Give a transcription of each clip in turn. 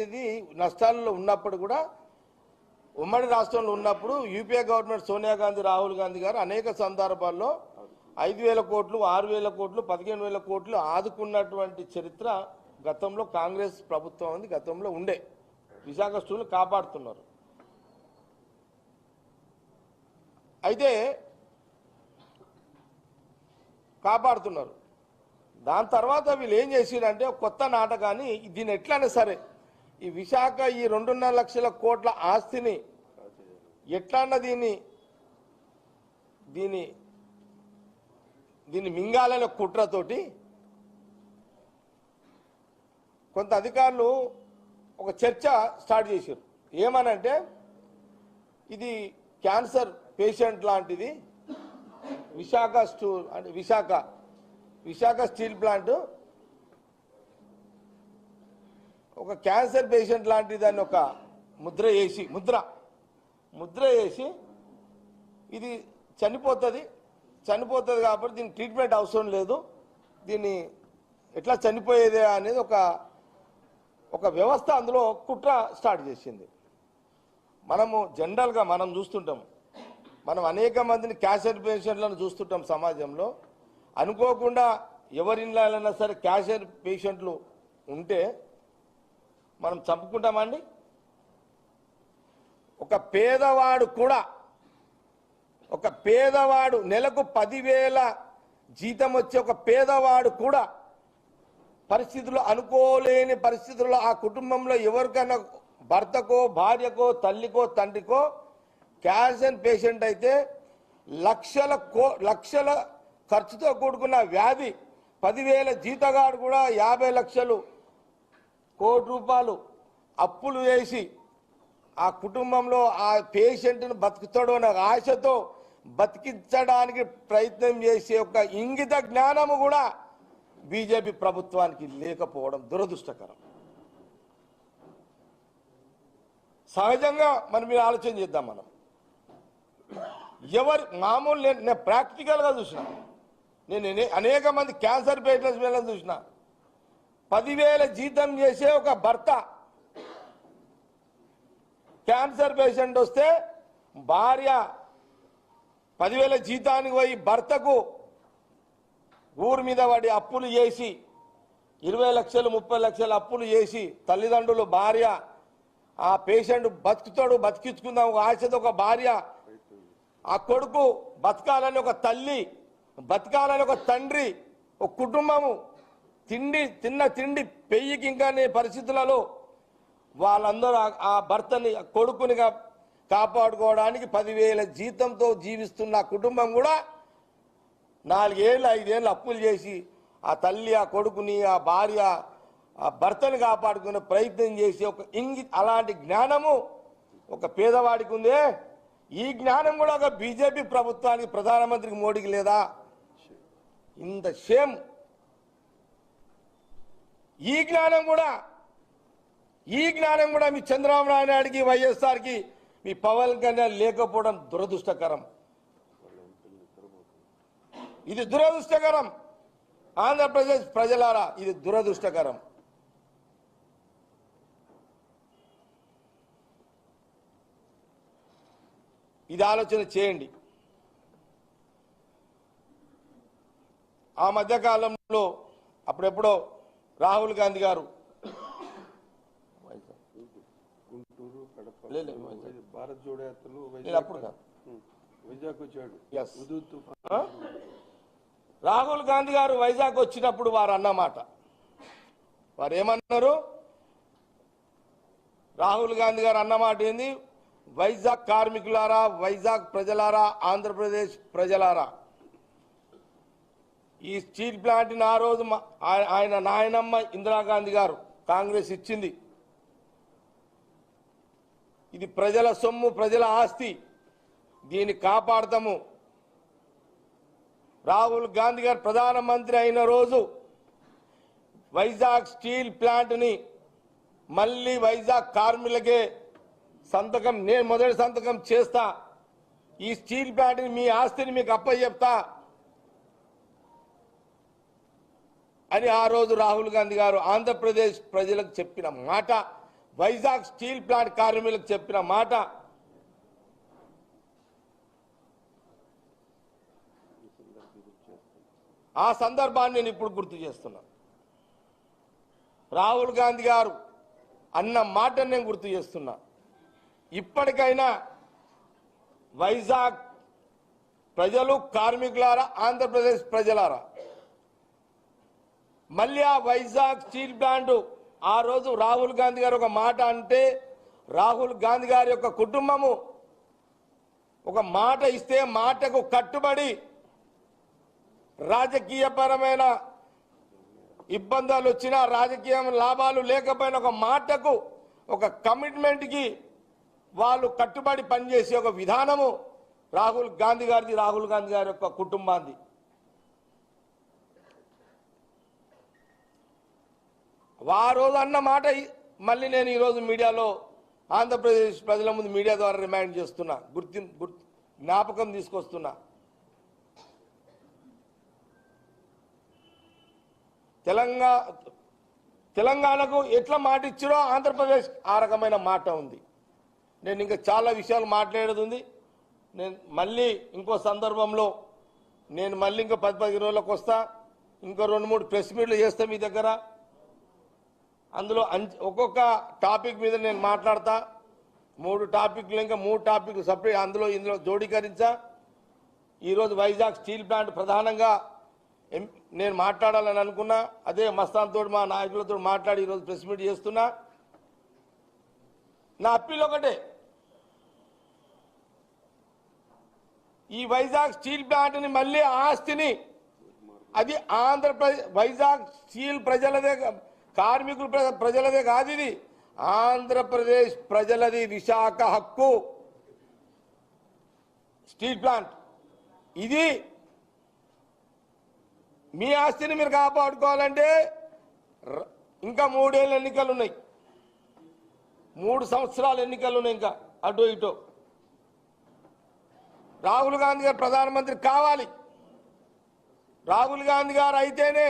ఇది నష్టాల్లో ఉన్నప్పుడు కూడా ఉమ్మడి రాష్ట్రంలో ఉన్నప్పుడు యూపీఏ గవర్నమెంట్ సోనియా గాంధీ రాహుల్ గాంధీ గారు అనేక సందర్భాల్లో 5,000 కోట్లు 6,000 కోట్లు 15,000 కోట్లు ఆదుకున్నటువంటి చరిత్ర గతంలో కాంగ్రెస్ ప్రభుత్వం ఉంది. గతంలో ఉండే విశాఖ స్టూల్ కాపాడుతున్నారు. అయితే కాపాడుతున్నారు. దాని తర్వాత వీళ్ళు ఏం చేసిరంటే కొత్త నాటకాన్ని దీన్ని ఎట్లనే సరే ఈ విశాఖ ఈ 2.5 లక్షల కోట్ల ఆస్తిని ఎట్లన్నా దీన్ని మింగాలనే కుట్రతోటి కొంత అధికారులు ఒక చర్చ స్టార్ట్ చేశారు. ఏమనంటే ఇది క్యాన్సర్ పేషెంట్ లాంటిది విశాఖ స్టూల్ అంటే విశాఖ స్టీల్ ప్లాంట్ ఒక క్యాన్సర్ పేషెంట్ లాంటి దాన్ని ఒక ముద్ర వేసి ఇది చనిపోతుంది కాబట్టి దీనికి ట్రీట్మెంట్ అవసరం లేదు, దీన్ని ఎట్లా చనిపోయేదే అనేది ఒక వ్యవస్థ అందులో కుట్ర స్టార్ట్ చేసింది. మనము జనరల్గా మనం చూస్తుంటాం, మనం అనేక మందిని క్యాన్సర్ పేషెంట్లను చూస్తుంటాం సమాజంలో. అనుకోకుండా ఎవరిళ్ళైనా సరే క్యాన్సర్ పేషెంట్లు ఉంటే మనం చంపుకుంటామండి. ఒక పేదవాడు నెలకు 10,000 జీతం వచ్చే ఒక పేదవాడు కూడా పరిస్థితులు అనుకోలేని పరిస్థితుల్లో ఆ కుటుంబంలో ఎవరికైనా భర్తకో భార్యకో తల్లికో తండ్రికో క్యాన్సర్ పేషెంట్ అయితే లక్షల ఖర్చుతో కూడుకున్న వ్యాధి 10,000 జీతగాడు కూడా 50 లక్షలు కోటి రూపాయలు అప్పులు వేసి ఆ కుటుంబంలో ఆ పేషెంట్ను బతుకుతాడో అనే ఆశతో బతికించడానికి ప్రయత్నం చేసే ఒక ఇంగిత జ్ఞానము కూడా బీజేపీ ప్రభుత్వానికి లేకపోవడం దురదృష్టకరం. సహజంగా మీరు ఆలోచన చేద్దాం. మనం మామూలు నేను ప్రాక్టికల్గా చూసిన, నేను అనేక మంది క్యాన్సర్ పేషెంట్స్ చూసిన. 10,000 జీతం చేసే ఒక భర్త క్యాన్సర్ పేషెంట్ వస్తే భార్య 10,000 జీతానికి పోయి భర్తకు ఊరి మీద వాడి అప్పులు చేసి 20 లక్షలు 30 లక్షలు అప్పులు చేసి తల్లిదండ్రులు భార్య ఆ పేషెంట్ బతికించుకుందాం ఒక ఆశతో ఒక భార్య, ఆ కొడుకు బతకాలని ఒక తల్లి, బతకాలని ఒక తండ్రి, ఒక కుటుంబము తిన్న తిండి పెయ్యికి ఇంకా పరిస్థితులలో వాళ్ళందరూ ఆ భర్తని కొడుకుని కాపాడుకోవడానికి 10,000 జీతంతో జీవిస్తున్న కుటుంబం కూడా 4 ఏళ్ళు 5 ఏళ్ళు అప్పులు చేసి ఆ తల్లి ఆ కొడుకుని ఆ భార్య ఆ భర్తని కాపాడుకునే ప్రయత్నం చేసి అలాంటి జ్ఞానము ఒక పేదవాడికి ఉందే. ఈ జ్ఞానం కూడా ఒక బీజేపీ ప్రభుత్వానికి ప్రధానమంత్రికి మోడీకి లేదా? ఇంత షేమ్. ఈ జ్ఞానం కూడా మీ చంద్రబాబు నాయుడికి వైఎస్ఆర్కి మీ పవన్ కళ్యాణ్ లేకపోవడం దురదృష్టకరం. ఇది దురదృష్టకరం. ఆంధ్రప్రదేశ్ ప్రజలారా ఇది దురదృష్టకరం. ఇది ఆలోచన చేయండి. ఆ మధ్యకాలంలో అప్పుడెప్పుడో రాహుల్ గాంధీ గారు భారత్ జోడో యాత్రలు వైజాగ్ వచ్చాడు. రాహుల్ గాంధీ గారు వైజాగ్ వచ్చినప్పుడు వారు అన్నమాట, వారు ఏమన్నారు? రాహుల్ గాంధీ గారు అన్నమాట ఏంది? వైజాగ్ కార్మికులారా, వైజాగ్ ప్రజలారా, ఆంధ్రప్రదేశ్ ప్రజలారా, ఈ స్టీల్ ప్లాంట్ని ఆ రోజు ఆయన నాయనమ్మ ఇందిరాగాంధీ గారు కాంగ్రెస్ ఇచ్చింది. ఇది ప్రజల సొమ్ము, ప్రజల ఆస్తి, దీన్ని కాపాడతాము. రాహుల్ గాంధీ గారు ప్రధానమంత్రి అయిన రోజు వైజాగ్ స్టీల్ ప్లాంట్ని మళ్ళీ వైజాగ్ కార్మికులకే నేను మొదటి సంతకం చేస్తా, ఈ స్టీల్ ప్లాంట్ని మీ ఆస్తిని మీకు అప్పచెప్తా అని ఆ రోజు రాహుల్ గాంధీ గారు ఆంధ్రప్రదేశ్ ప్రజలకు చెప్పిన మాట వైజాగ్ స్టీల్ ప్లాంట్ కార్మికులకు చెప్పిన మాట ఆ సందర్భాన్ని నేను ఇప్పుడు గుర్తు చేస్తున్నా. రాహుల్ గాంధీ గారు అన్న మాటను నేను గుర్తు చేస్తున్నా. ఇప్పటికైనా వైజాగ్ ప్రజలు, కార్మికులారా, ఆంధ్రప్రదేశ్ ప్రజలారా, మళ్ళీ ఆ వైజాగ్ స్టీల్ ప్లాంట్ ఆ రోజు రాహుల్ గాంధీ గారు ఒక మాట అంటే రాహుల్ గాంధీ గారి యొక్క కుటుంబము ఒక మాట ఇస్తే మాటకు కట్టుబడి రాజకీయపరమైన ఇబ్బందులు వచ్చినా, రాజకీయ లాభాలు లేకపోయినా ఒక మాటకు, ఒక కమిట్మెంట్కి వాళ్ళు కట్టుబడి పనిచేసే ఒక విధానము రాహుల్ గాంధీ గారిది, రాహుల్ గాంధీ గారి యొక్క కుటుంబాన్ని. ఆ రోజు అన్న మాట మళ్ళీ నేను ఈరోజు మీడియాలో ఆంధ్రప్రదేశ్ ప్రజల ముందు మీడియా ద్వారా రిమైండ్ చేస్తున్నా, జ్ఞాపకం తీసుకొస్తున్నా. తెలంగాణకు ఎట్లా మాట ఇచ్చారో ఆంధ్రప్రదేశ్ ఆ రకమైన మాట ఉంది. నేను ఇంకా చాలా విషయాలు మాట్లాడేది ఉంది. నేను మళ్ళీ ఇంకో సందర్భంలో నేను మళ్ళీ ఇంకో 10-15 రోజులకు వస్తా. ఇంకో 2-3 ప్రెస్ మీట్లు చేస్తా మీ దగ్గర. అందులో ఒక్కొక్క టాపిక్ మీద నేను మాట్లాడతా. 3 టాపిక్లు, ఇంకా 3 టాపిక్లు సపరేట్ ఇందులో జోడీకరించా. ఈరోజు వైజాగ్ స్టీల్ ప్లాంట్ ప్రధానంగా నేను మాట్లాడాలని అనుకున్నా. అదే మస్తాన్ తోడు, మా నాయకులతో మాట్లాడి ఈరోజు ప్రెస్ మీట్ చేస్తున్నా. నా అప్పీల్ ఒకటే, ఈ వైజాగ్ స్టీల్ ప్లాంట్ని మళ్ళీ ఆస్తిని, అది ఆంధ్రప్రదేశ్ వైజాగ్ స్టీల్ ప్రజలదే, కార్మికుల ప్రజలదే కాదు, ఇది ఆంధ్రప్రదేశ్ ప్రజలది. విశాఖ హక్కు స్టీల్ ప్లాంట్. ఇది మీ ఆస్తిని మీరు కాపాడుకోవాలంటే ఇంకా 3 ఏళ్ళ ఎన్నికలు ఉన్నాయి, 3 సంవత్సరాల ఎన్నికలు ఉన్నాయి, ఇంకా అటు ఇటు. రాహుల్ గాంధీ గారు ప్రధానమంత్రి కావాలి. రాహుల్ గాంధీ గారు అయితేనే,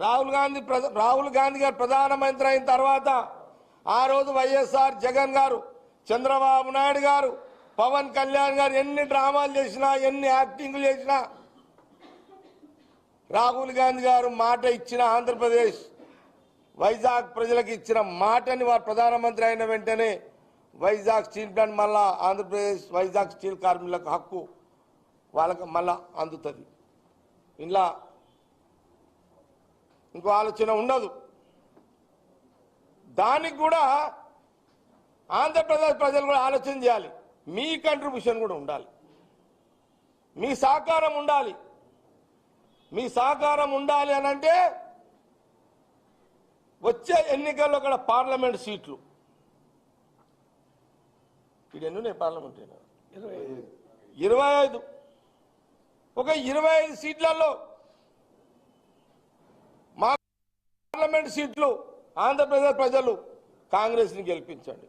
రాహుల్ గాంధీ గారు ప్రధానమంత్రి అయిన తర్వాత ఆ రోజు వైఎస్ఆర్ జగన్ గారు, చంద్రబాబు నాయుడు గారు, పవన్ కళ్యాణ్ గారు ఎన్ని డ్రామాలు చేసినా, ఎన్ని యాక్టింగ్లు చేసినా, రాహుల్ గాంధీ గారు మాట ఇచ్చిన ఆంధ్రప్రదేశ్ వైజాగ్ ప్రజలకు ఇచ్చిన మాటని వారు ప్రధానమంత్రి అయిన వెంటనే వైజాగ్ స్టీల్ ప్లాంట్ మళ్ళా ఆంధ్రప్రదేశ్ వైజాగ్ స్టీల్ కార్మికులకు హక్కు వాళ్ళకి మళ్ళా అందుతుంది. ఇలా ఇంకో ఆలోచన ఉండదు. దానికి కూడా ఆంధ్రప్రదేశ్ ప్రజలు కూడా ఆలోచన చేయాలి. మీ కంట్రిబ్యూషన్ కూడా ఉండాలి, మీ సహకారం ఉండాలి. మీ సహకారం ఉండాలి అని అంటే వచ్చే ఎన్నికల్లో కూడా పార్లమెంట్ సీట్లు ఎన్ని పార్లమెంట్ 25, ఒక 25 సీట్లలో మా పార్లమెంట్ సీట్లు ఆంధ్రప్రదేశ్ ప్రజలు కాంగ్రెస్ని గెలిపించండి.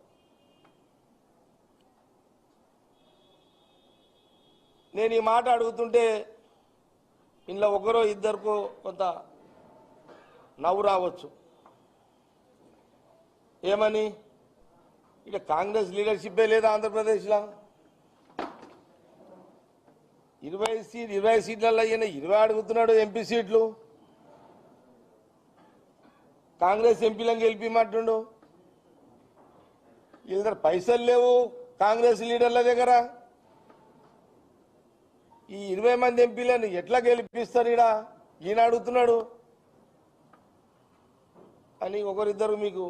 నేను ఈ మాట అడుగుతుంటే ఇంట్లో ఒకరో ఇద్దరికో కొంత నవ్వు రావచ్చు. ఏమని, ఇక కాంగ్రెస్ లీడర్షిప్పే లేదా ఆంధ్రప్రదేశ్లో? 20 సీట్లలో ఈయన 20 అడుగుతున్నాడు ఎంపీ సీట్లు. కాంగ్రెస్ ఎంపీలను గెలిపిమంటుండు. వీళ్ళ దగ్గర పైసలు లేవు కాంగ్రెస్ లీడర్ల దగ్గర. ఈ 20 మంది ఎంపీలను ఎట్లా గెలిపిస్తారు ఈయన అడుగుతున్నాడు అని ఒకరిద్దరు మీకు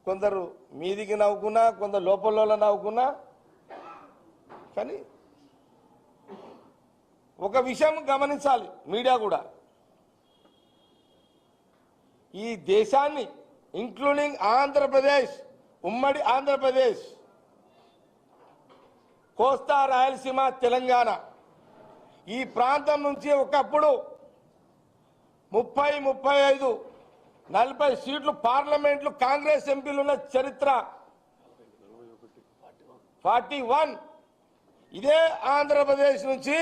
కొందరు మీదికి నవ్వుకున్నా, కొందరు లోపల నవ్వుకున్నా. కానీ ఒక విషయం గమనించాలి మీడియా కూడా, ఈ దేశాన్ని ఇంక్లూడింగ్ ఆంధ్రప్రదేశ్, ఉమ్మడి ఆంధ్రప్రదేశ్, కోస్తా, రాయలసీమ, తెలంగాణ, ఈ ప్రాంతం నుంచి ఒకప్పుడు 30, 35, 40 సీట్లు పార్లమెంట్లు కాంగ్రెస్ ఎంపీలు ఉన్న చరిత్ర. 41 ఇదే ఆంధ్రప్రదేశ్ నుంచి